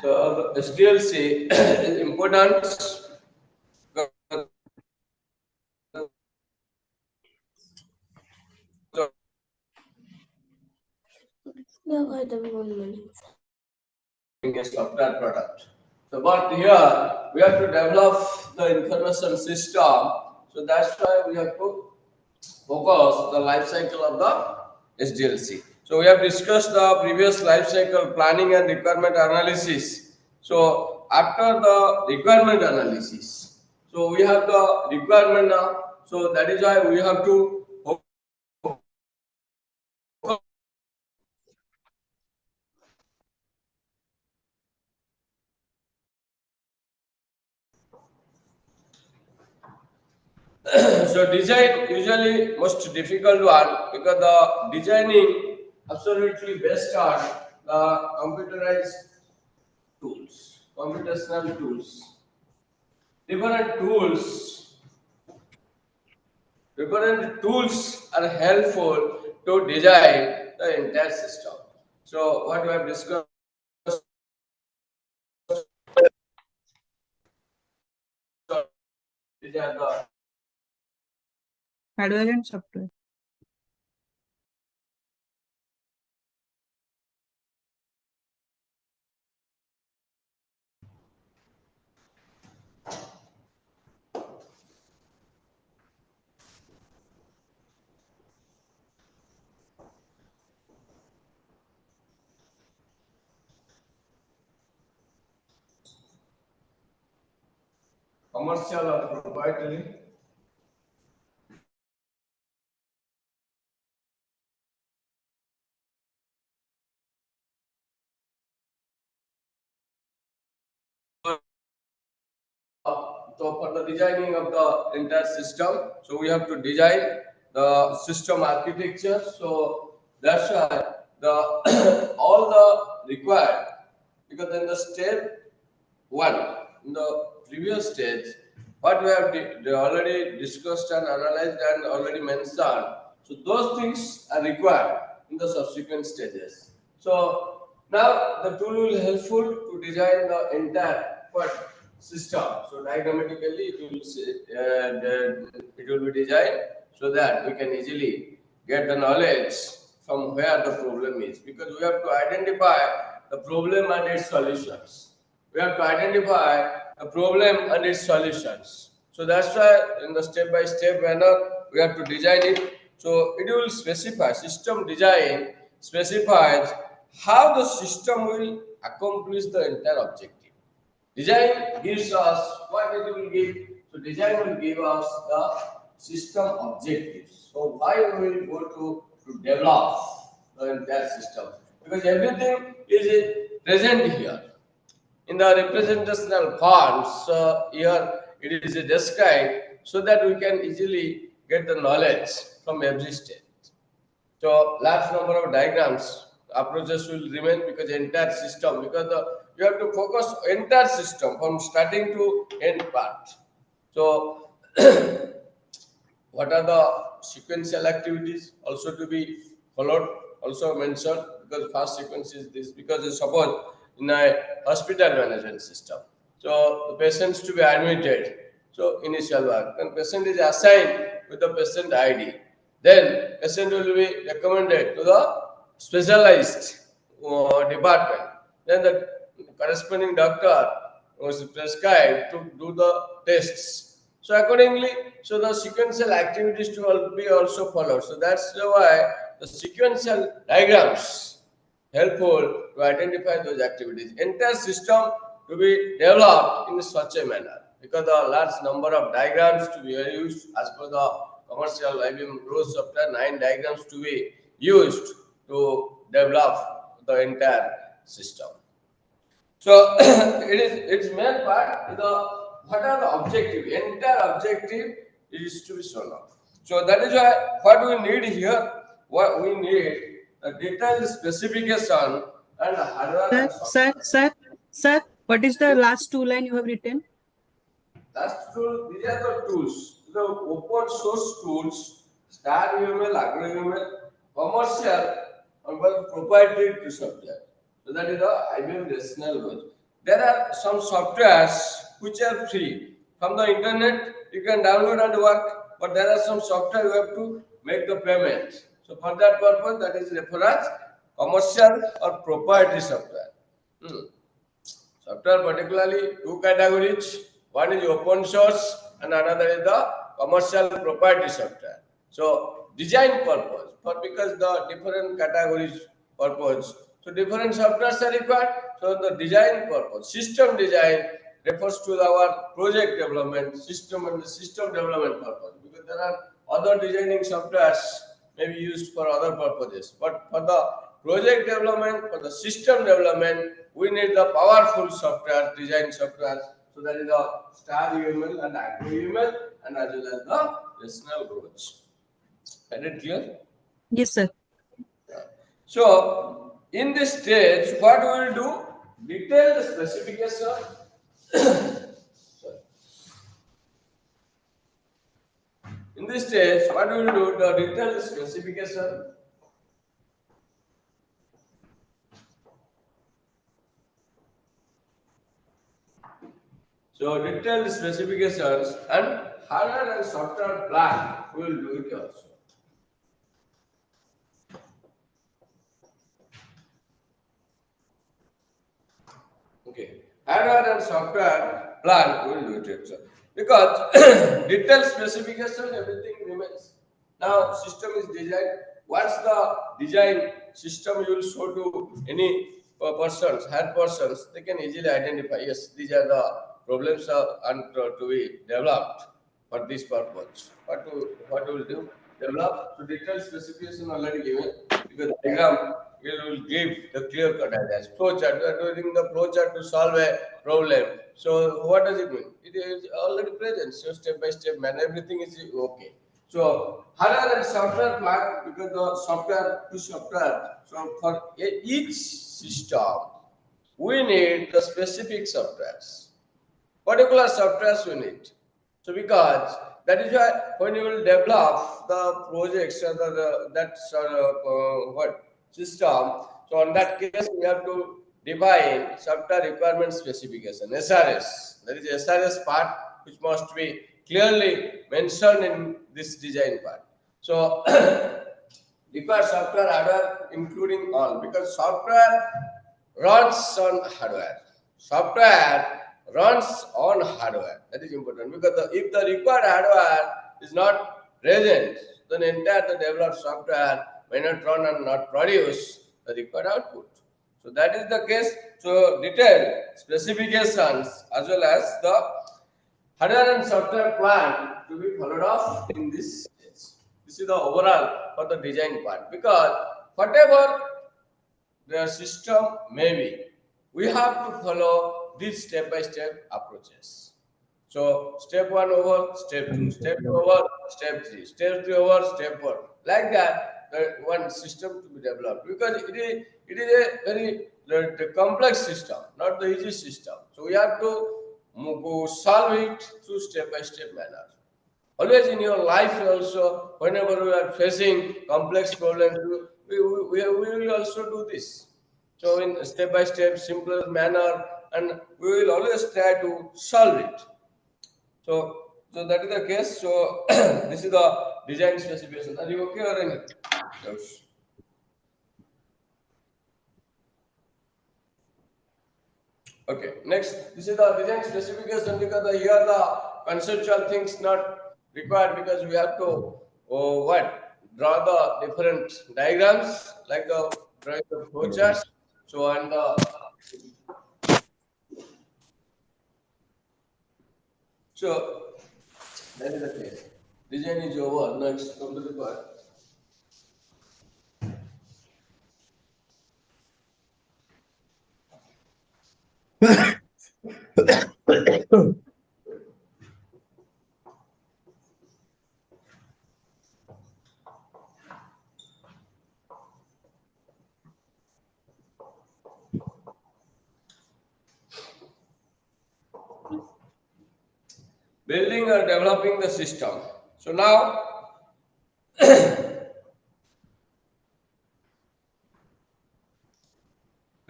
So the SDLC is important. Software product. So, but here we have to develop the information system. So that's why we have to focus the life cycle of the SDLC. So we have discussed the previous life cycle planning and requirement analysis. So after the requirement analysis, so we have the requirement now. So that is why we have to so design usually most difficult one because the designing absolutely based on the computerized tools, computational tools. Different tools are helpful to design the entire system. So what we have discussed, these are the hardware and software. commercial or proprietary. So for the designing of the entire system, so we have to design the system architecture. So that's why the all the required, because in the step one, in the previous stage, what we have already discussed and analyzed and already mentioned, so those things are required in the subsequent stages. So now the tool will helpful to design the entire what system. So diagrammatically it will be designed so that we can easily get the knowledge from where the problem is, because we have to identify the problem and its solutions. We have to identify a problem and its solutions. So that's why in the step-by-step manner we have to design it. So it will specify, system design specifies how the system will accomplish the entire objective. Design gives us what it will give. So design will give us the system objectives. So why we will go to develop the entire system? Because everything is present here in the representational forms. Here it is described so that we can easily get the knowledge from every state. So large number of diagrams approaches will remain because entire system, because you have to focus entire system from starting to end part. So what are the sequential activities also to be followed, also mentioned, because first sequence is this, because suppose in a hospital management system, so the patients to be admitted, so initial work, then patient is assigned with the patient ID, then patient will be recommended to the specialized department, then the corresponding doctor was prescribed to do the tests. So accordingly, so the sequential activities to be also followed. So that's why the sequential diagrams helpful to identify those activities. Entire system to be developed in such a manner, because the large number of diagrams to be used as per the commercial IBM rules software, 9 diagrams to be used to develop the entire system. So its main part is the what are the objective? Entire objective is to be shown off. So that is why what we need here, what we need a detailed specification and hardware and software. Sir, what is the last two line you have written? Last tool, these are the tools, the open source tools, Star UML, Agro UML, commercial, and proprietary to software. So that is the IBM rational version. there are some softwares which are free. From the internet, you can download and work, but there are some software you have to make the payment. So for that purpose, that is referred as commercial or proprietary software. Software particularly two categories. One is open source and another is the commercial proprietary software. So design purpose, for because the different categories purpose. So different softwares are required. So the design purpose, system design refers to our project development system and the system development purpose, because there are other designing softwares may be used for other purposes. But for the project development, for the system development, we need the powerful software, design software. So that is the star UML and acro UML and as well as the rational groups. Is it clear? Yes, sir. So in this stage, what we will do? Detail the specification. Sorry. In this stage, what we will do? The detailed specification. So detailed specifications and hardware and software plan, we will do it also. Okay, hardware and software plan, we will do it also. Because detailed specification, everything remains. Now system is designed. Once the design system you will show to any persons, head persons, they can easily identify. Yes, these are the problems and to be developed for this purpose. What we will do? Develop to detailed specification already given, because diagram will give the clear cut ideas. Flowchart, we are doing the flowchart to solve a problem. So what does it mean? It is already present. So step by step, man, everything is okay. So hardware and software plan, because the software to software. So for each system, we need the specific softwares. Particular softwares we need. So because that is why when you will develop the projects or that what system, so on that case we have to define software requirement specification (SRS). That is SRS part which must be clearly mentioned in this design part. So require software hardware including all, because software runs on hardware. Software runs on hardware. That is important, because if the required hardware is not present, then entire the developed software may not run and not produce the required output. So that is the case. So detailed specifications as well as the hardware and software plan to be followed up in this stage. This is the overall for the design part, because whatever the system may be, we have to follow these step by step approaches. So step one over, step two, step two over, step three over, step four. Like that, the one system to be developed, because it is a very complex system, not the easy system. So we have to solve it through step by step manner. Always in your life also, whenever we are facing complex problems, we will also do this. So in step by step, simpler manner, and we will always try to solve it. So that is the case. So this is the design specification. Are you okay or any doubts? Okay. Next, this is the design specification, because here the conceptual things not required, because we have to draw the different diagrams like the drawing the flowcharts. So and so that is the case. Design is over. Next, come to the part. Building or developing the system. So now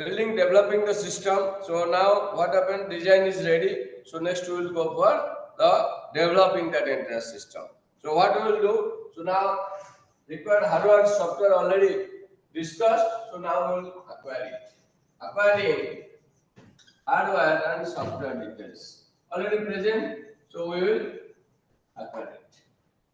building, developing the system. So now what happened? Design is ready. So next we will go for the developing that entire system. So what we will do? So now required hardware and software already discussed. So now we will acquire it. Acquiring hardware and software details already present. So we will acquire it.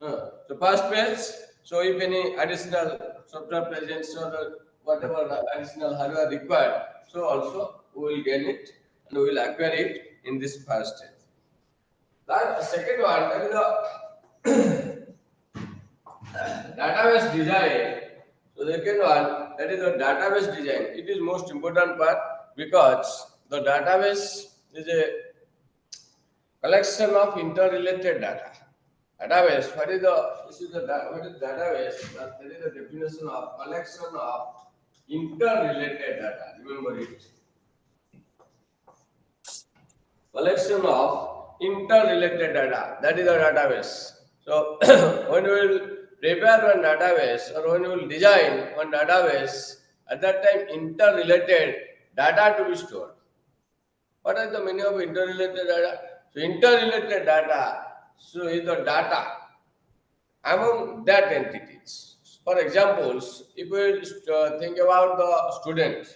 So first page. So if any additional software presents or whatever additional hardware required, so also we will gain it and we will acquire it in this first step. That second one, that is the database design. So the second one, that is the database design. It is most important part because the database is a collection of interrelated data. Database, what is the what is database? That is the definition of collection of interrelated data. Remember it. Collection of interrelated data. That is the database. So when we will prepare one database or when we will design one database, at that time interrelated data to be stored. What is the meaning of interrelated data? So interrelated data, so is the data among that entities. For examples, if we think about the student,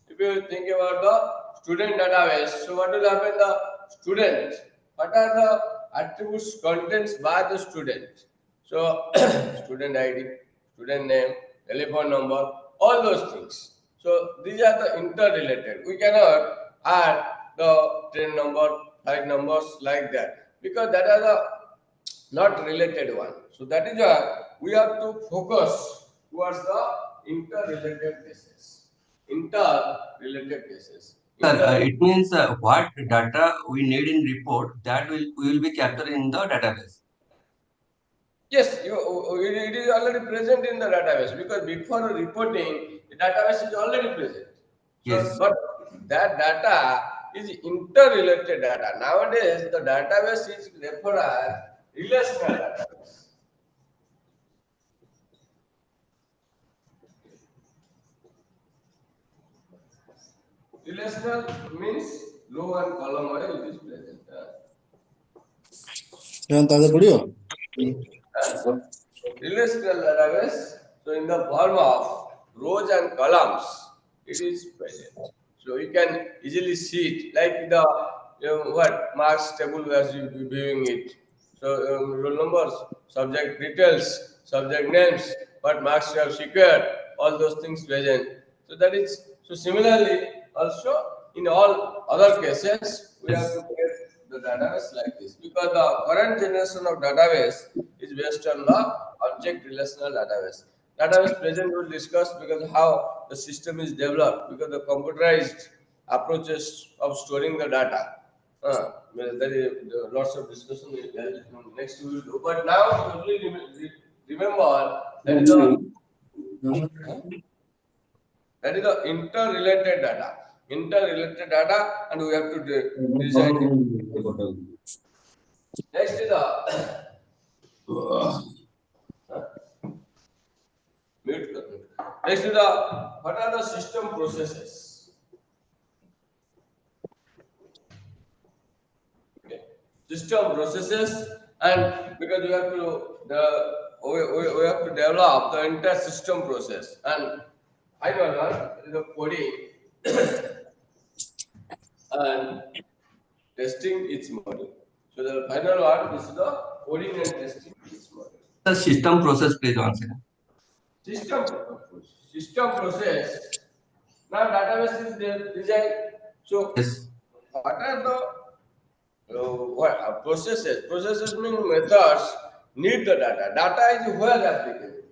if you think about the student database, so what will happen? The student, what are the attributes contents by the student? So student ID, student name, telephone number, all those things. So these are the interrelated. We cannot add the train number, flight numbers like that because that are the not related one. So that is why we have to focus towards the interrelated cases. Interrelated cases. Sir, it means what data we need in report that we will be captured in the database. Yes, it is already present in the database because before reporting, the database is already present. So, Yes. but that data is interrelated data. Nowadays, the database is referred as relational database. Relational means row and column wise it is present. Relational database, so in the form of rows and columns, it is present. So you can easily see it like the what marks table as you be viewing it. So roll numbers, subject details, subject names, what marks you have secured, all those things present. So that is so similarly also in all other cases we have to get the database like this because the current generation of database is based on the object relational database. Database present we will discuss because how the system is developed because the computerized approaches of storing the data. Well, there is lots of discussion next we will do. But now only remember that is the interrelated data. Interrelated data, and we have to design it. Next is the mute. Next is the what are the system processes? Okay. System processes, and because we have to we have to develop the entire system process, and final one is the coding and testing its model. So the final one is the coding and testing its model. The system process, please one second. System process. Now database is designed. So Yes. what are the processes? Processes mean methods need the data. Data is well applicable.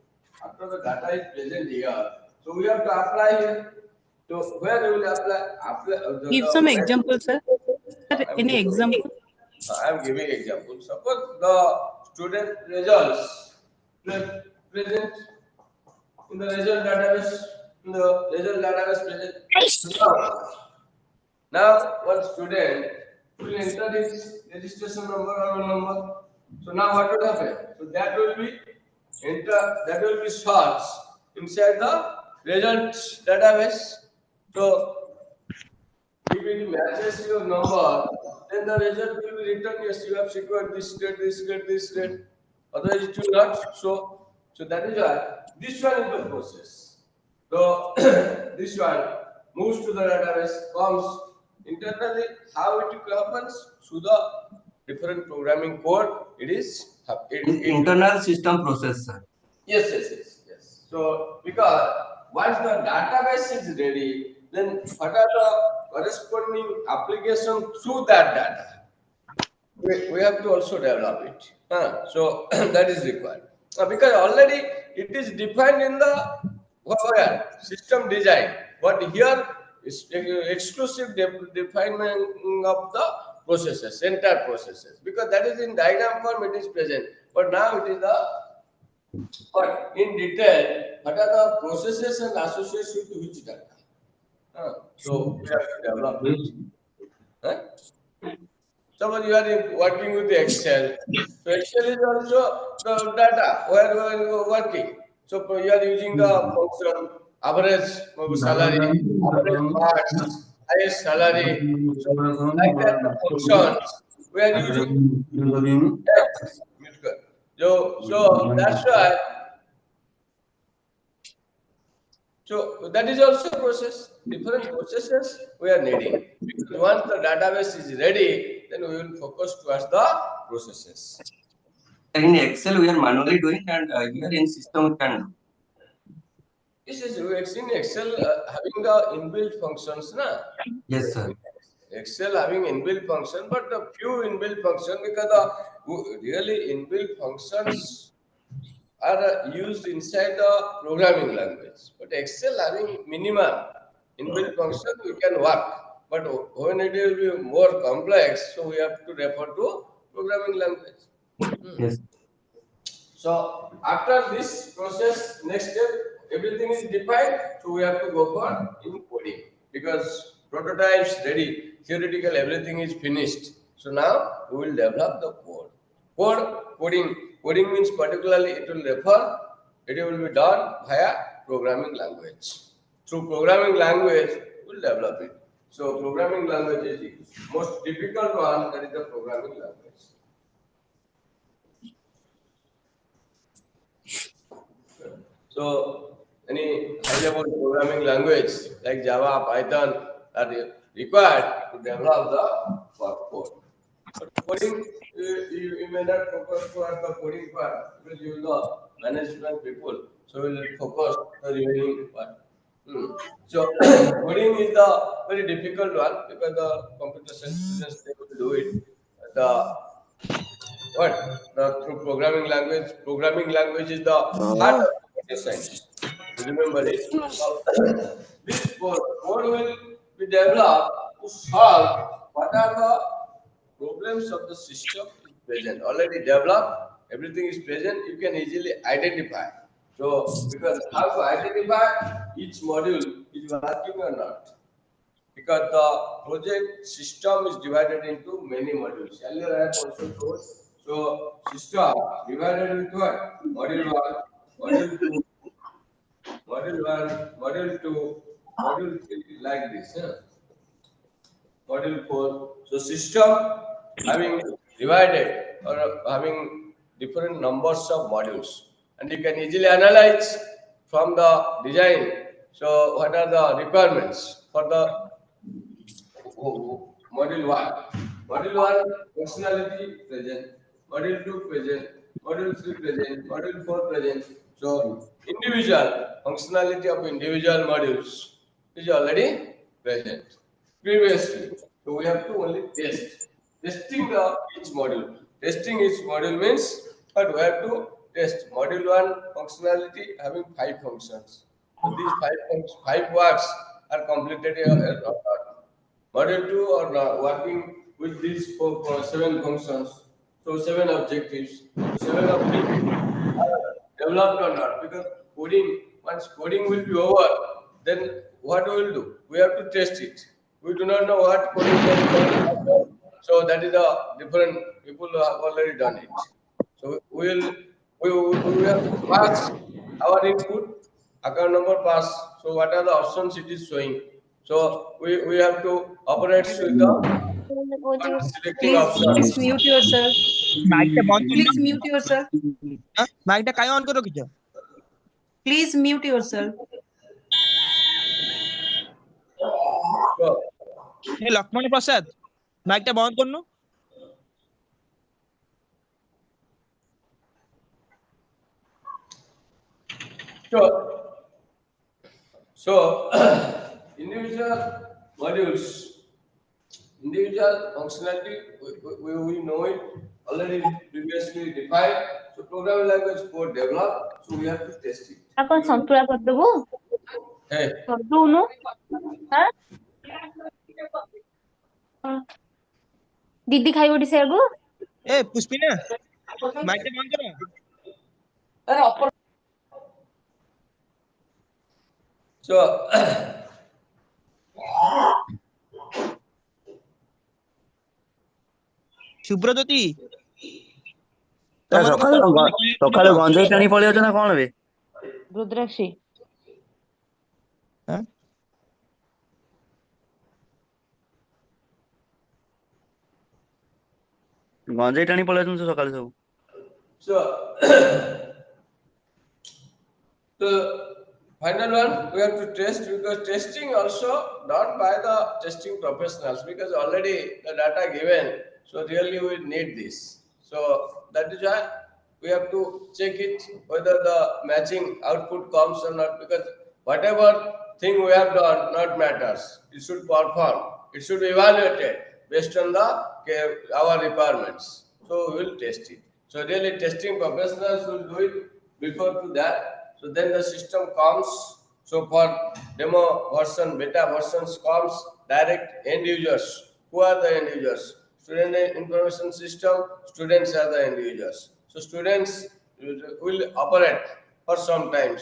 After the data is present here, so we have to apply here. So where we will apply Give some example, sir. Sir, any example? I am giving example. Suppose the student results present in the result database. In the result database present. Now one student will enter his registration number or roll number. So now what will happen? So that will be searched inside the results database. So it matches your number, then the result will be written. Yes, you have secured this rate, this rate, this rate. Otherwise, it will not. So that is why this one is the process. So this one moves to the database, comes internally. How it happens? Through the different programming code. It is it will. Internal system process, sir. Yes. So because once the database is ready, then what are the corresponding application through that data? We have to also develop it. So that is required. Because already it is defined in the where system design. But here is exclusive definement of the processes, entire processes. Because that is in diagram form it is present. But now it is the but in detail, what are the processes and associated with which data? So we have to develop it. Huh? Suppose you are working with Excel. So Excel is also the data where you are working. So you are using the function average salary, average marks, highest salary. So like that the functions we are using. So that's why. So that is also a process. Different processes we are needing. Because once the database is ready, then we will focus towards the processes. In Excel, we are manually doing, and here in system, we can. This is in Excel having the inbuilt functions, na? Yes, sir. Excel having inbuilt function, but the few inbuilt function because the really inbuilt functions are used inside the programming language. But Excel having minimum inbuilt function, we can work. But when it will be more complex, so we have to refer to programming language. Yes. So after this process, next step, everything is defined. So we have to go for coding because prototypes ready, theoretical everything is finished. So now we will develop the code. Coding means particularly it will refer, it will be done via programming language. Through programming language, we will develop it. So programming language is the most difficult one, that is the programming language. So any high-level programming language like Java, Python are required to develop the code. But coding, you may not focus towards the coding part because you know management people, so we will focus the remaining part. So coding is the very difficult one because the computer science students they will do it. The what? Through programming language is the heart of computer science. Remember it. This code will be developed to solve what are the problems of the system is present. Already developed, everything is present, you can easily identify. So, because how to identify each module is working or not because the project system is divided into many modules. Earlier I have also told. So system divided into what? Module 1, module 2, module 1, module 2, module 3, like this. Module 4. So system having divided or having different numbers of modules. And you can easily analyze from the design. So what are the requirements for the module 1. Module 1 functionality present, module 2 present, module 3 present, module 4 present. So individual functionality of individual modules is already present previously. So we have to only testing the each module. Testing each module means what we have to test module 1 functionality having 5 functions. So these five works are completed or not. Module 2 are working with these seven functions. So seven objectives. So seven objectives are developed or not. Because once coding will be over, then what we will do? We have to test it. We do not know what coding can do. So that is a different people who have already done it. So we have to pass our input, account number pass. So what are the options it is showing? So we have to operate with the selecting Please options. mute yourself. মাইকটা বন্ধ করো Please mute yourself. না মাইকটা কাই on করে রেখেছো Please mute yourself. So, হে লক্ষ্মণ প্রসাদ মাইকটা বন্ধ করনো so individual modules, individual functionality, we know it already previously defined. So programming language code developed, so we have to test it. এখন সন্তুরা করে দেবো Hey, দুনো হ্যাঁ দিদি খাইব দিছে আগু এ পুষ্পিনা মাইকটা বন্ধ করো so সুব্রজ্যোতি ସକାଳୁ ଗଞ୍ଜେଇ ଟାଣି ପଳେଇ ଯାଉଛ ନା କଣ ବେ? ରୁଦ୍ରାକ୍ଷୀ হ্যাঁ ଗଞ୍ଜେଇ ଟାଣି ପଳେଇ ଯାଉଛନ୍ତି ସକାଳୁ ସବୁ। so the final one we have to test, because testing also not by the testing professionals, because already the data given, so really we need this. So that is why we have to check it whether the matching output comes or not, because whatever thing we have done not matters, it should perform, it should be evaluated based on the our requirements. So we will test it. So really testing professionals will do it before to that. So then the system comes. So for demo version, beta versions comes direct end users. Who are the end users? Student information system, students are the end users. So students will operate for some time,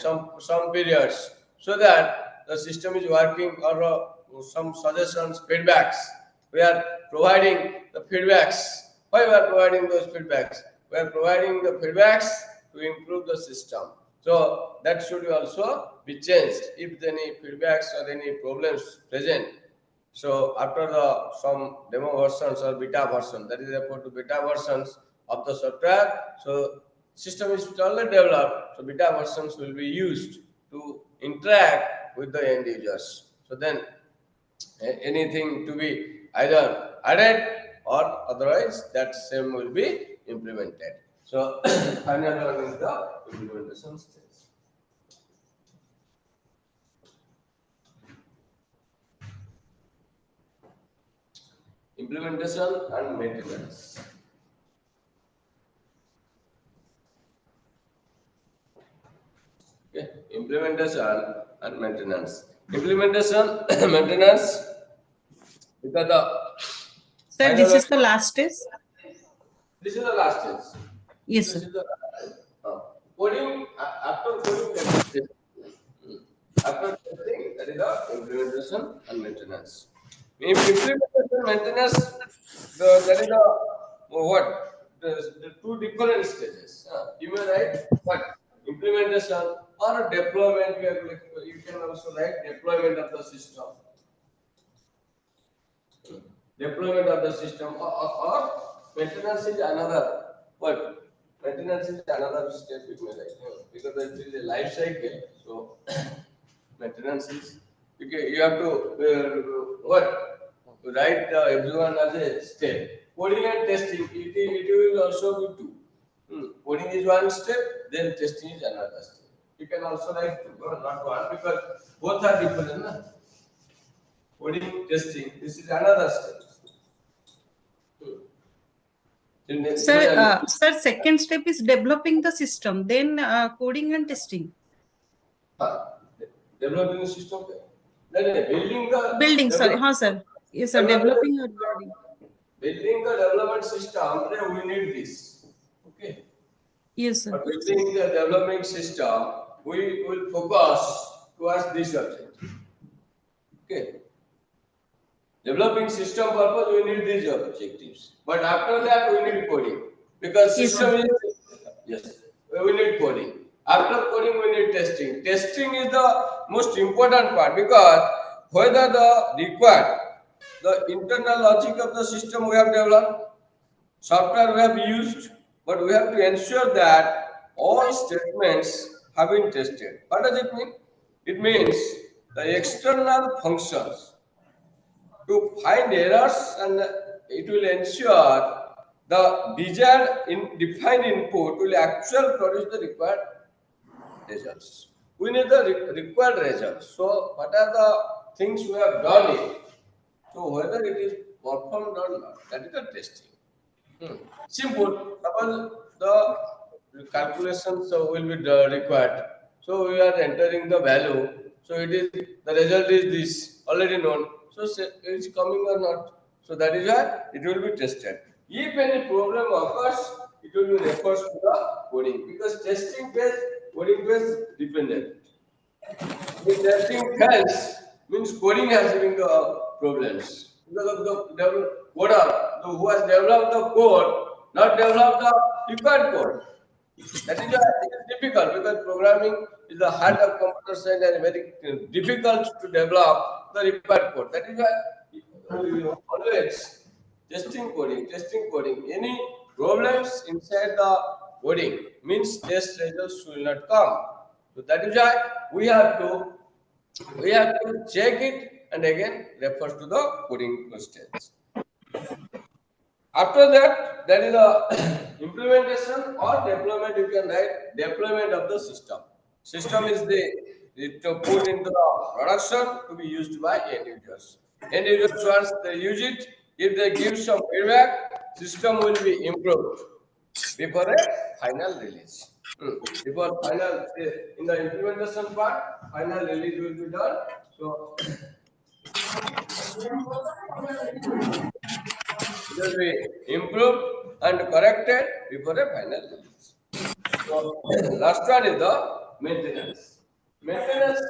some periods, so that the system is working, or some suggestions, feedbacks. We are providing the feedbacks. Why we are providing those feedbacks? We are providing the feedbacks to improve the system. So that should also be changed if any feedbacks or any problems present. So after the some demo versions or beta version, that is referred to beta versions of the software. So system is already developed. So beta versions will be used to interact with the end users. So then anything to be either added or otherwise that same will be implemented. So final one is the implementation stage. Implementation and maintenance. Okay, implementation and maintenance. Implementation, maintenance, because the Sir, final this one- is the last stage. this is the last stage. Yes, This sir. is the coding, after coding, that is testing. After testing, that is the implementation and maintenance. In implementation maintenance, that is the what? The two different stages. You may write what? Implementation or deployment. You can also write deployment of the system. Deployment of the system, or maintenance is another what? Maintenance is another step you may write, because it is a life cycle. So maintenance is, okay, you have to what? Write everyone as a step. Coding and testing, it will also be two. Coding is one step, then testing is another step. You can also write two, not one, because both are different. Na? Coding, testing, this is another step. Sir, second step is developing the system, then coding and testing. Developing the system. Then building the Sorry, sir. Yes, sir. Developing or building the development system, then we need this. Okay. yes, sir. But building the development system, we will focus towards this object. Okay. Developing system purpose, we need these objectives. But after that, we need coding, because Yes, system is yes, we need coding. After coding, we need testing. Testing is the most important part, because whether the internal logic of the system we have developed, software we have used, but we have to ensure that all statements have been tested. What does it mean? It means the external functions to find errors, and it will ensure the desired defined input will actually produce the required results. We need the required results. So, what are the things we have done it? So, whether it is performed or not, that is the testing. Simple. Suppose the calculations will be required. So we are entering the value. So it is the result is this already known. So it's coming or not. So that is why it will be tested. If any problem occurs, it will be refers to the coding because testing phase, coding phase dependent. If testing fails, means coding has been the problems. Because of the coder who has developed the code, not developed the required code. That is why it is difficult because programming is the heart of computer science and very difficult to develop the required code. That is why we always testing coding. Any problems inside the coding means test results will not come. So that is why we have to check it and again refers to the coding stage. After that, there is a implementation or deployment. You can write deployment of the system. System is to put into the production to be used by end users. End users once they use it, if they give some feedback, system will be improved before a final release. Before final in the implementation part, final release will be done. So it will be improved and corrected before a final release. So, last one is the maintenance. Maintenance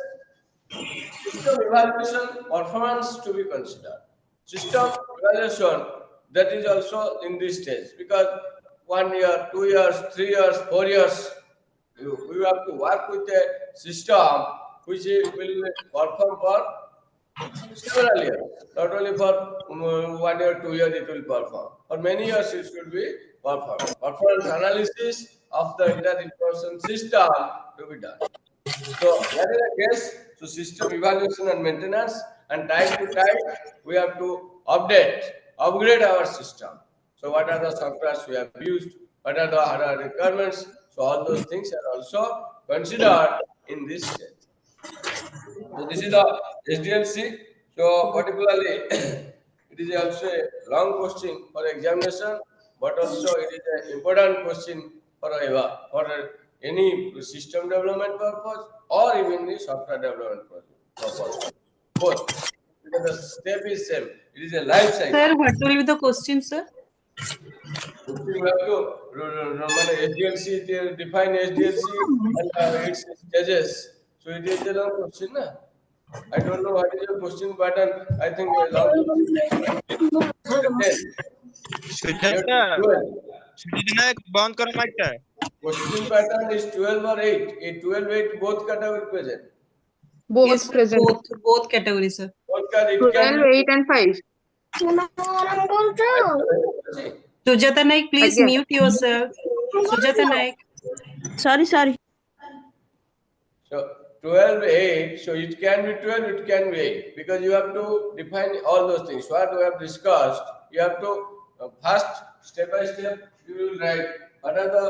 system evaluation performance to be considered. System evaluation that is also in this stage because 1 year, 2 years, 3 years, 4 years, you have to work with a system which will perform for several years, not only for 1 year, 2 years it will perform. For many years it should be performed. Performance analysis of the entire information system to be done. So that is the case. So system evaluation and maintenance, and time to time we have to upgrade our system. So what are the softwares we have used? What are the other requirements? So all those things are also considered in this stage. So this is the SDLC. So particularly, it is also a long question for examination, but also it is an important question for any system development purpose or even the software development purpose. Both, because the step is same. It is a life cycle. Sir, what will be the question, sir? You have to SDLC, define SDLC and its stages. So it is a long question, na? I don't know what is your question pattern. I think a long question. Sujata Sujit বন্ধ করো মাইকটা Question pattern is 12 or 8. A 12, 8 both category present. Both Yes, present. both categories, sir. Both it 12, can be 8 and 5. Sujata Naik, please Again. mute yourself. Sujata Naik. Sorry. So 12, 8. So it can be 12, it can be 8. Because you have to define all those things. What we have discussed, you have to first step by step you will write what are the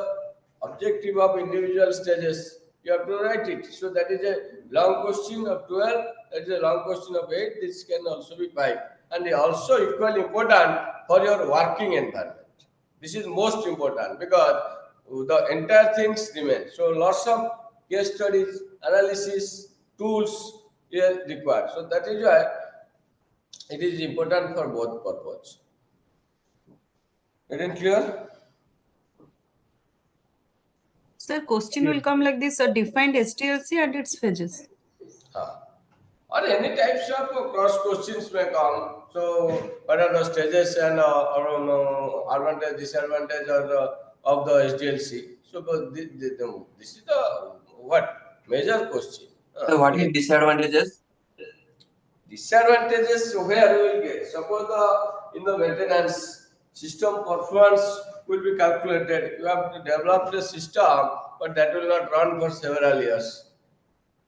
objective of individual stages. You have to write it. So that is a long question of 12, that is a long question of 8. This can also be 5. And also equally important for your working environment. This is most important because the entire things remain. So lots of case studies, analysis, tools are required. So that is why it is important for both purposes. Is it clear? Sir, question will come like this, defined SDLC and its phases. Or any types of cross questions may come. So what are the stages and advantage, disadvantage of the SDLC? So but this is the what major question. So what is disadvantages? disadvantages where we will get. Suppose in the maintenance system performance will be calculated. You have to develop the system, but that will not run for several years.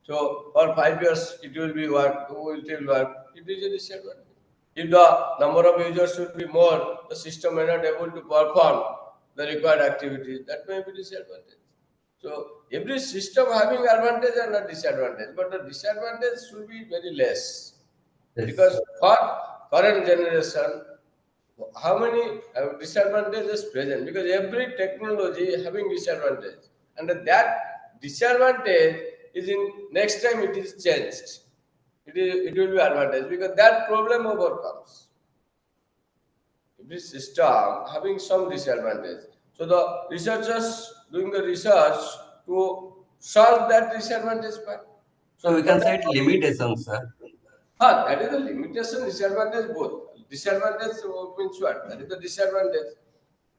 So for 5 years it will be work, it will work. It is a disadvantage. If the number of users should be more, the system may not able to perform the required activities. That may be disadvantage. So every system having advantage and a disadvantage, but the disadvantage should be very less. Yes. Because for current generation, how many disadvantages present? Because every technology having disadvantage, and that disadvantage is in next time it is changed. It will be advantage because that problem overcomes. Every system having some disadvantage. So the researchers doing the research to solve that disadvantage part. So we can say it limitations, sir. That is the limitation, disadvantage both. Disadvantage means what? That is the disadvantage.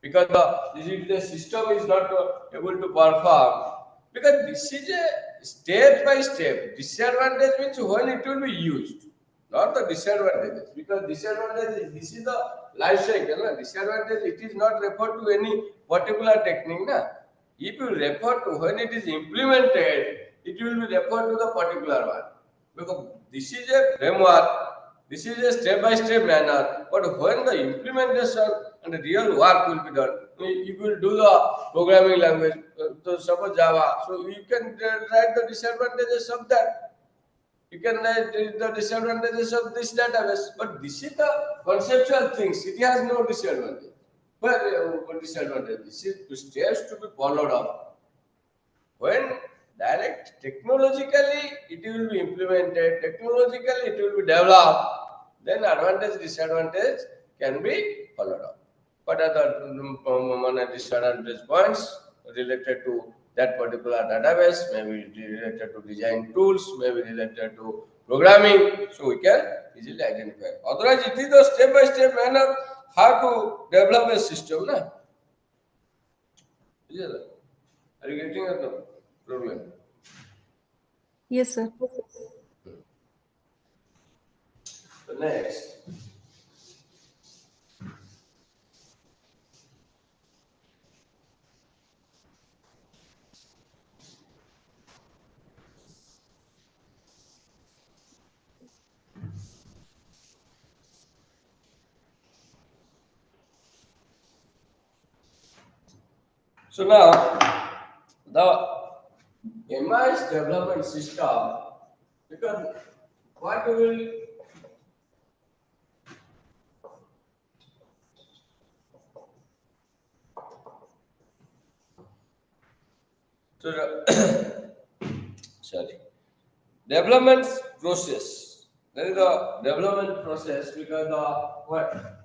Because the system is not able to perform. Because this is a step by step. Disadvantage means when it will be used, not the disadvantages. Because disadvantage, this is the life cycle. Na? Disadvantage, it is not referred to any particular technique. Na? If you refer to when it is implemented, it will be referred to the particular one. Because this is a framework, this is a step-by-step manner, but when the implementation and the real work will be done, you will do the programming language, so suppose Java, so you can write the disadvantages of that. You can write the disadvantages of this database, but this is the conceptual things, it has no disadvantage. But disadvantage, this is steps to be followed up. When direct technologically it will be implemented, technologically it will be developed, then advantage, disadvantage can be followed up. What are the disadvantage points related to that particular database, maybe related to design tools, maybe related to programming, so we can easily identify. Otherwise, it is the step-by-step manner how to develop a system. Na? Are you getting at the problem? Yes, sir. So next, so now the MIS development system, because what we will so sorry, development process. There is the development process because the what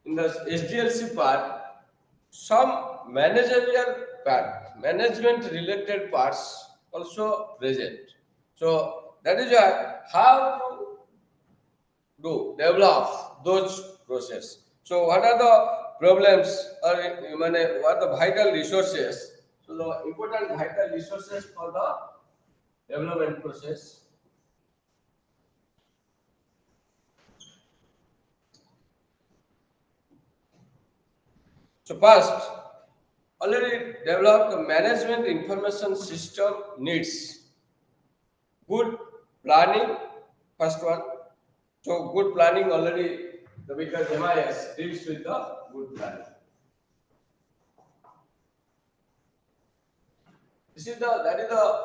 in the SDLC part, some managerial part, management related parts also present. So that is why how to do develop those process. So what are the problems or what are the vital resources? So the important vital resources for the development process. So first, already developed the management information system needs good planning, first one. So good planning already, because MIS deals with the good planning. That is the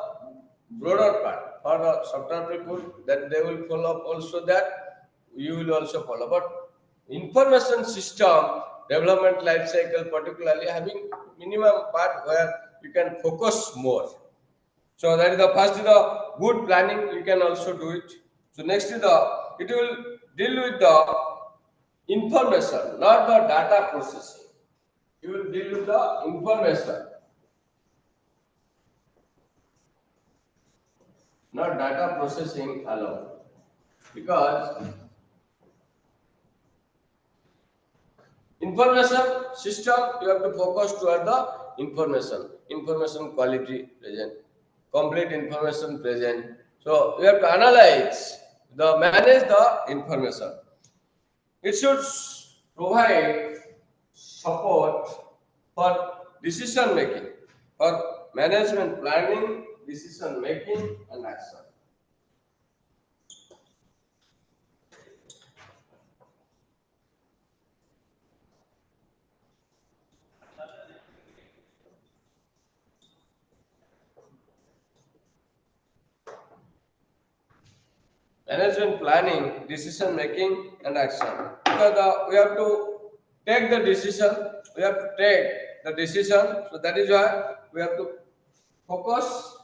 broader part for the software people, that they will follow also that you will also follow. But information system development life cycle, particularly having minimum part where you can focus more. So that is the first is the good planning, you can also do it. So next is it will deal with the information, not the data processing. You will deal with the information, not data processing alone. Because information system, you have to focus toward the information quality present, complete information present, So we have to analyze, manage the information. It should provide support for decision making, for management planning, decision making, and action. Management planning, decision making, and action. Because we have to take the decision, we have to take the decision. So that is why we have to focus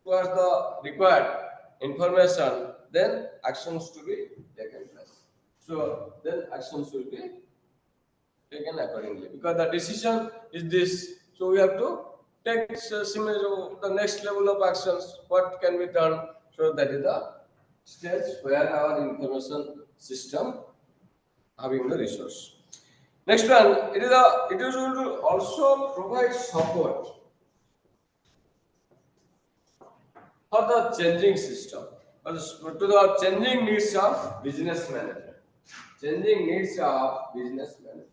towards the required information. Then actions to be taken place. So then actions will be taken accordingly. Because the decision is this, so we have to take the next level of actions. What can be done? So that is the stage where our information system having the resource. Next one, it is going to also provide support for the changing system, or to the changing needs of business management. Changing needs of business management.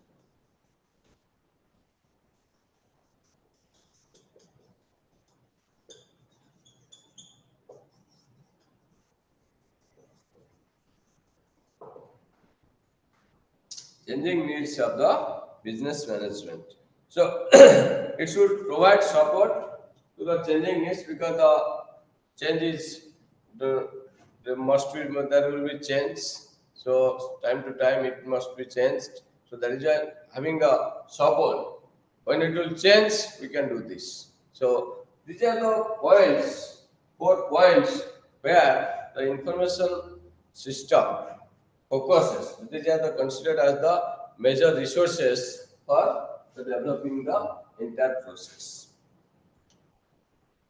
Changing needs of the business management. So it should provide support to the changing needs, because the change is there will be change. So time to time it must be changed. So that is why having the support. When it will change, we can do this. So these are the points, 4 points where the information system focuses. These are considered as the major resources for developing the entire process.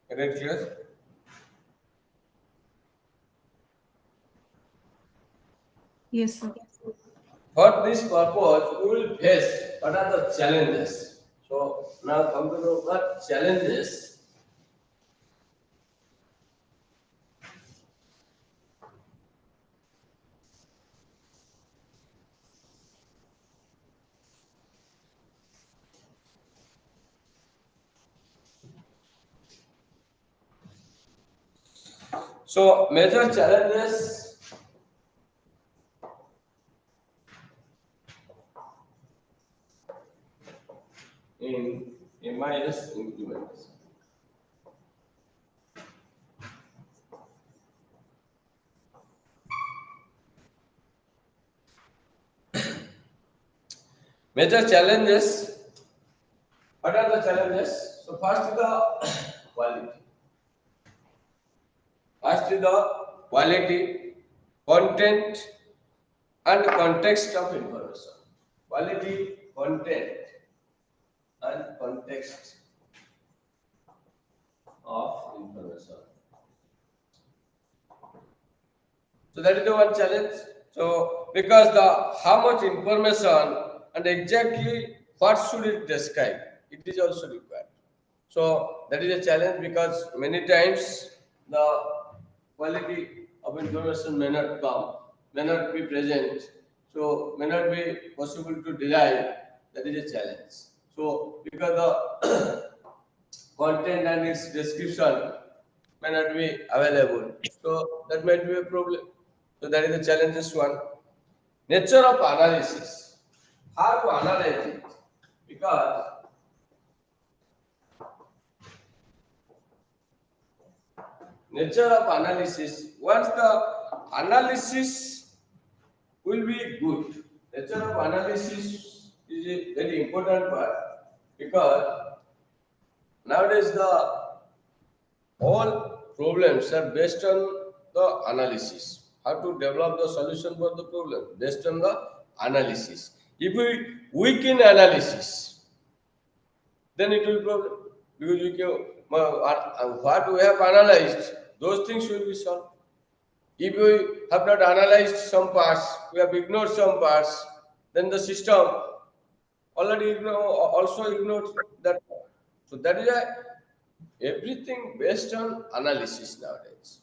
Is it clear? Yes, sir. For this purpose, we will face what are the challenges. So now come to know what challenges. So major challenges in MIS implementation. Major challenges. What are the challenges? So first is the quality. First is the quality, content, and context of information. Quality, content, and context of information. So that is the one challenge. So because the how much information and exactly what should it describe, it is also required. So that is a challenge, because many times the quality of information may not come, may not be present, so may not be possible to derive. That is a challenge. So because the content and its description may not be available, so that might be a problem. So that is the challenges one. Nature of analysis. How to analyze it? Because nature of analysis, once the analysis will be good, nature of analysis is a very important part, because nowadays the all problems are based on the analysis. How to develop the solution for the problem based on the analysis. If we weaken analysis, then it will problem, because you can, what we have analyzed, those things will be solved. If we have not analyzed some parts, we have ignored some parts, then the system also ignored that part. So that is why everything based on analysis nowadays.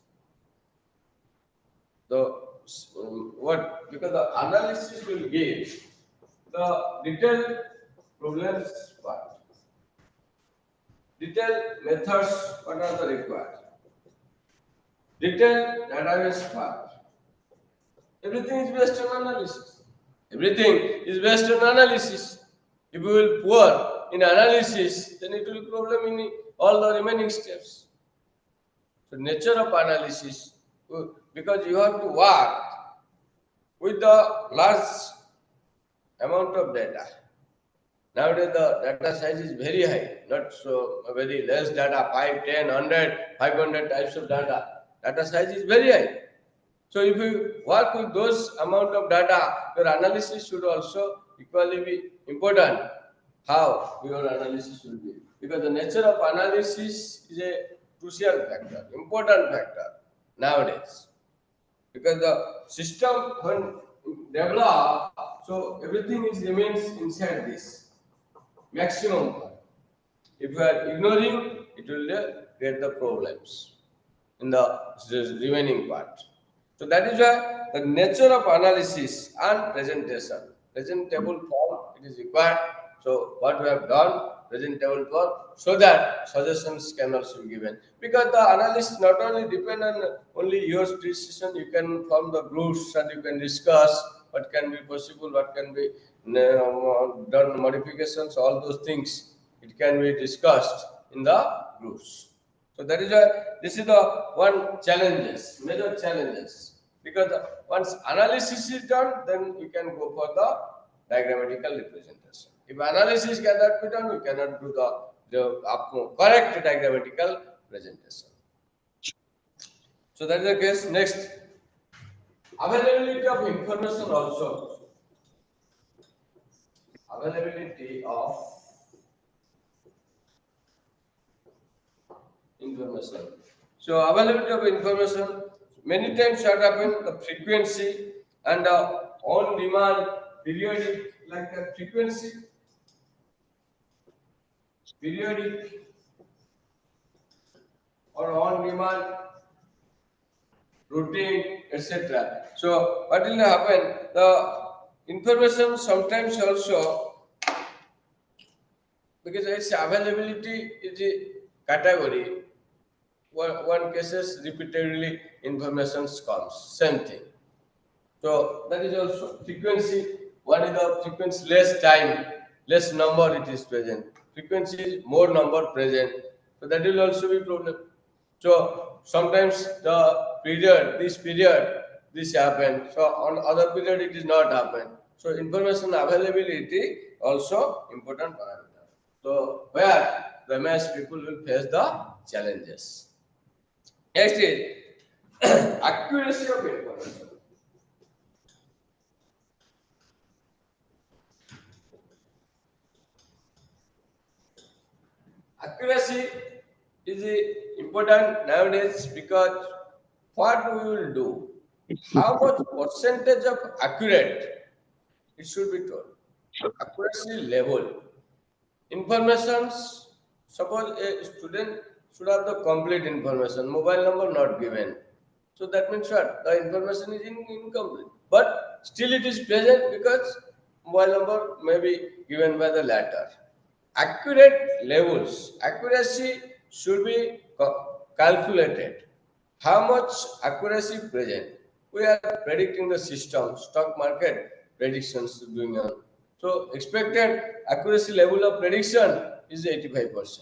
the what, because the analysis will give the detailed problems part, detailed methods what are the required, detailed database part. Everything is based on analysis. Everything is based on analysis. If you will poor in analysis, then it will problem in all the remaining steps. So nature of analysis, because you have to work with the large amount of data. Nowadays the data size is very high, not so very less data, 5, 10, 100, 500 types of data. Data size is very high. So if you work with those amount of data, your analysis should also equally be important. How your analysis should be. Because the nature of analysis is a crucial factor, important factor nowadays. Because the system when developed, so everything is remains inside this maximum part. If you are ignoring, it will get the problems in the remaining part. So that is why the nature of analysis and presentation, presentable form, it is required. So what we have done, presentable form, so that suggestions can also be given. Because the analysis not only depend on only your decision, you can form the groups and you can discuss what can be possible, what can be done modifications, all those things. It can be discussed in the groups. So that is why this is the one challenges, major challenges. Because once analysis is done, then you can go for the diagrammatical representation. If analysis cannot be done, you cannot do the correct diagrammatical presentation. So that is the case. Next, availability of information also. Availability of information. So availability of information, many times what happen, the frequency and on demand periodic, like the frequency, periodic or on demand, routine, etc. So what will happen? The information sometimes also, because its availability is a category, one cases repeatedly information comes, same thing. So that is also frequency. One is the frequency less time, less number it is present. Frequency is more number present. So that will also be problem. So sometimes the period, this happen. So on other period it is not happen. So information availability also important parameter. So where the MS people will face the challenges. Next is accuracy of information. Accuracy is important nowadays because what we will do, how much percentage of accurate it should be told. Accuracy level. Informations, suppose a student should have the complete information, mobile number not given. So that means what? The information is incomplete. But still it is present because mobile number may be given by the latter. Accurate levels, accuracy should be calculated. How much accuracy present? We are predicting the system, stock market predictions doing on. So expected accuracy level of prediction is 85%.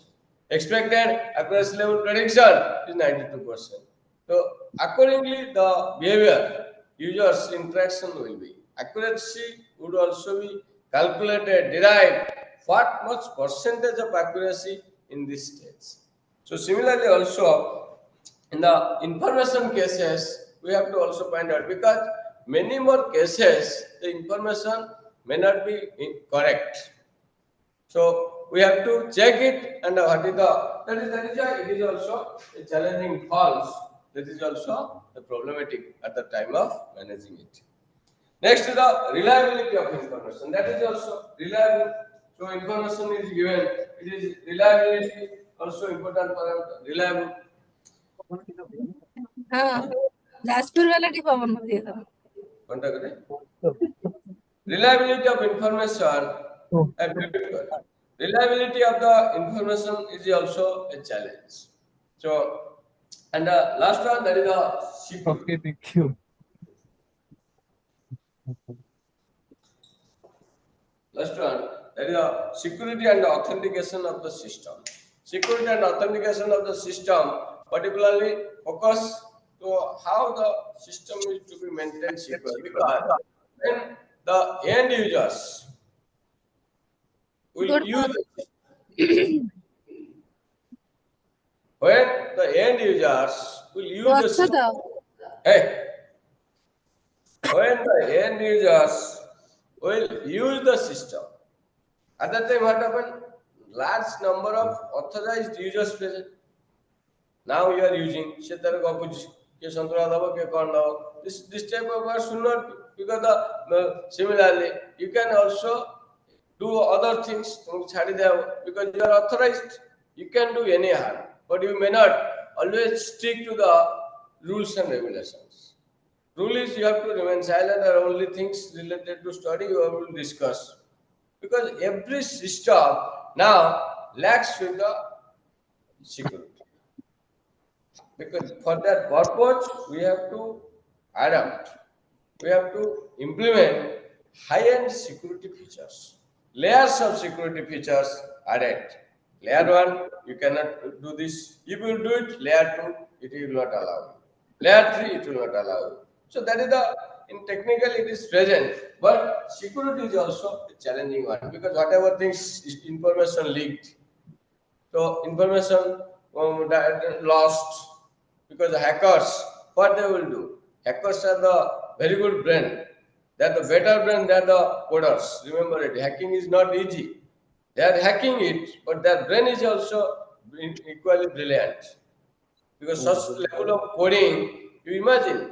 Expected accuracy level prediction is 92%. So accordingly, the behavior, users interaction will be. Accuracy would also be calculated, derived what much percentage of accuracy in this stage. So similarly also in the information cases, we have to also find out because many more cases the information may not be correct. So we have to check it and what is the that is why it is also a challenging false. That is also the problematic at the time of managing it. Next is the reliability of information. That is also reliable. So information is given. It is reliability also important parameter. Reliable. Jajpur ବାଲା ଟିକେ ପବନ ଦେଇଦବ। କଣଟା କରେ? Reliability of information and repeat. Reliability of the information is also a challenge. So, and the last one, that is the security. Okay, thank you. Last one, that is the security and authentication of the system. Security and authentication of the system particularly focus to how the system is to be maintained secure, because when the end users will Good use when the end users will use the system, hey, when the end users will use the system, at that time what happened? Large number of authorized users present. Now you are using this type of words should not, because similarly you can also do other things because you are authorized. You can do any harm, but you may not always stick to the rules and regulations. Rule is you have to remain silent, or only things related to study you will discuss, because every system now lacks with the security. Because for that purpose, we have to adapt. We have to implement high-end security features. Layers of security features added. Layer 1, you cannot do this. If you do it, layer 2, it will not allow you. Layer 3, it will not allow you. So that is in technical it is present, but security is also a challenging one, because whatever things is information leaked, so information lost, because the hackers, what they will do? Hackers are the very good brain. They are the better brain than the coders. Remember it. Hacking is not easy. They are hacking it, but their brain is also equally brilliant. Because such level of coding, you imagine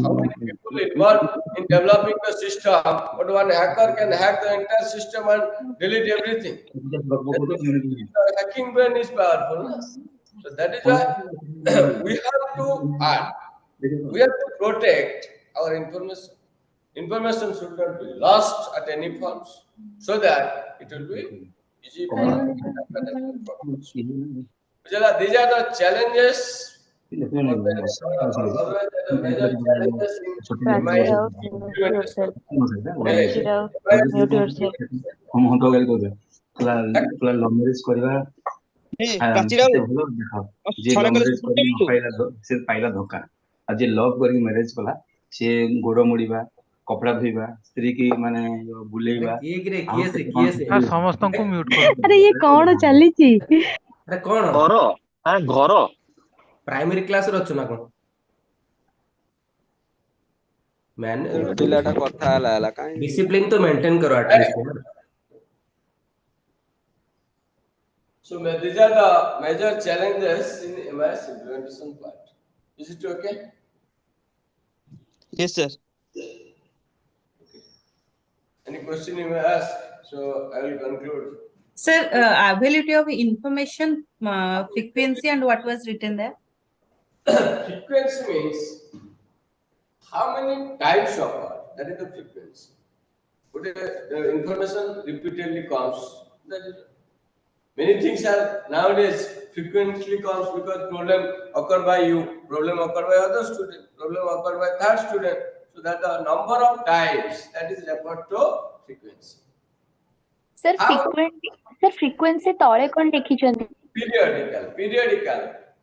how many people involved in developing the system, but one hacker can hack the entire system and delete everything. The hacking brain is powerful. No? So that is why we have to add, we have to protect our information. Information should not be lost at any forms, so that it will be easy for information. These are the challenges. Pranchi Rao, mute yourself. Pranchi Rao, mute yourself. ପ୍ରାଚୀ ରାଉ ଛଡା କଲେ ସେ ପାଇଲା ଧୋକା। ଆଉ ଯିଏ love କରିକି marriage କଲା ସିଏ ଗୋଡ ମୋଡିବା, କପଡା ଧୋଇବା, ସ୍ତ୍ରୀ କି ମାନେ ବୁଲେଇବା, ସମସ୍ତଙ୍କୁ ମ୍ୟୁଟ କର। ଆରେ ଇଏ କଣ ଚାଲିଛି? ଆରେ କଣ ଘର ପ୍ରାଇମେରୀ କ୍ଲାସ ରେ ଅଛୁ ନା କଣ? ପିଲାଟା କଥା ହେଲା କାଇଁ डिसिप्लिन तो मेंटेन करो at least. So these are the major challenges in MS implementation part. Is it okay? yes sir. Any question you may ask? So I will conclude. Sir, availability of information frequency and what was written there? Frequency means how many types of what? That is the frequency. But the information repeatedly comes. That is, many things are nowadays frequently comes because problem occur by you, problem occur by other student, problem occur by third student. So that the number of times that is referred to frequency. Sir, frequency तौले कौन लिखी चंदी?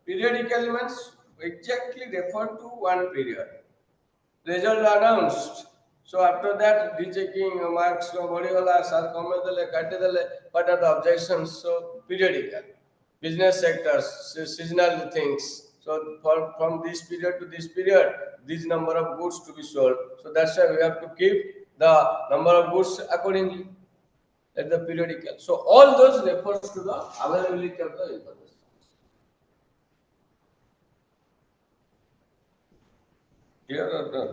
Periodical means exactly refer to one period. Result announced. So after that, rechecking marks, body wala, sir, comment dele, kate dele, what are the objections? So periodical. Business sectors, seasonal things. So from this period to this period, this number of goods to be sold. So that's why we have to keep the number of goods accordingly at the periodical. So all those refers to the availability of the information. Clear or not?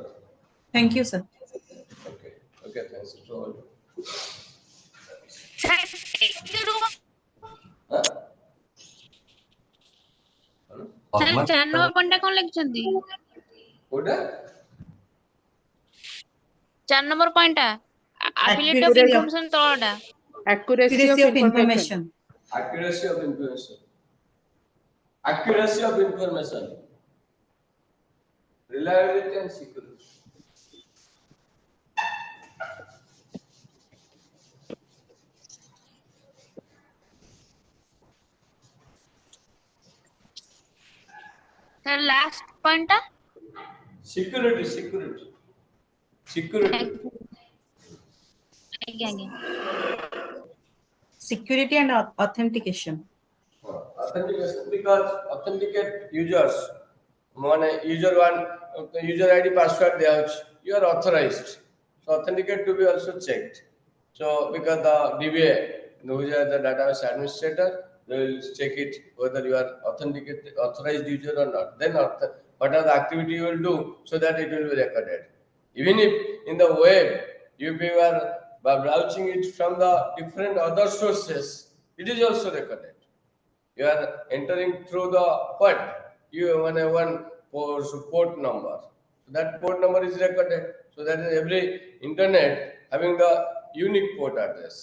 Thank you, sir. Okay, thanks. So, Format- ଚାରି number point ଟା କଣ ଲେଖିଛନ୍ତି? কোটা 4 number পয়েন্টটা ability of Accuracy of- information তলটা Accuracy of information. accuracy of information. Accuracy of information. Reliability and security. Sir last পয়েন্টটা Security, security. Security. আগে আগে Security and authentication. Authentication, because authenticate users, one user one user ID password they have, you are authorized. So authenticate to be also checked. So because the DBA, who is the database administrator, they will check it whether you are authorized user or not. Then what are the activity you will do so that it will be recorded. Even if in the web, if you are browsing it from the different other sources, it is also recorded. You are entering through the what? You one port number. So that port number is recorded. So that is every internet having the unique port address.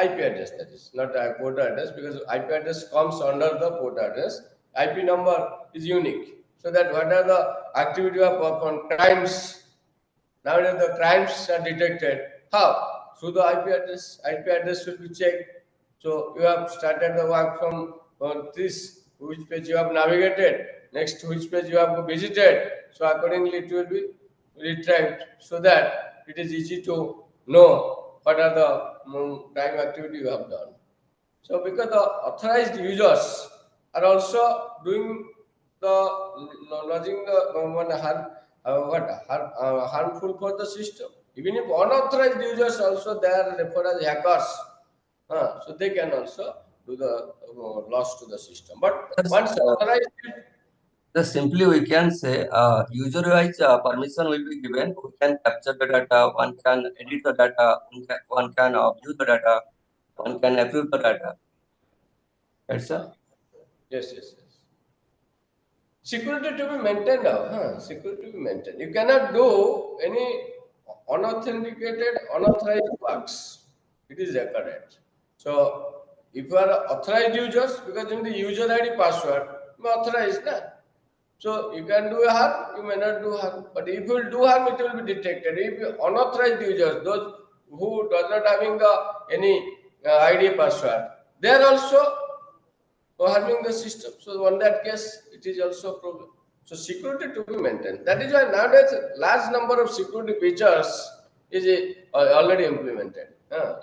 IP address, that is not a port address, because IP address comes under the port address. IP number is unique. So that what are the activity of performed crimes? Nowadays the crimes are detected. How? Through the IP address. IP address will be checked. So you have started the work from this, which page you have navigated, next which page you have visited. So accordingly it will be retrieved, so that it is easy to know what are the crime activity you have done. So because the authorized users are also doing the lodging the harmful for the system. Even if unauthorized users also they are referred as hackers. So they can also do the loss to the system. But once authorized, Simply we can say user-wise permission will be given. We can capture the data, one can edit the data, one can view the data, one can approve the data. Right, sir? yes. Security to be maintained now. Security to be maintained. You cannot do any unauthenticated, unauthorized works. It is recorded. So if you are authorized users, because in the user ID password, you are authorized, na? So you can do harm, you may not do harm. But if you will do harm, it will be detected. If you unauthorized users, those who does not having the any ID password, they are also harming the system. So on that case, it is also a problem. So security to be maintained. That is why nowadays large number of security features is already implemented.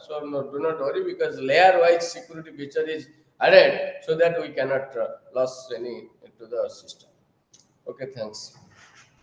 So no, do not worry, because layer-wise security feature is added so that we cannot lose any to the system. Okay, thanks.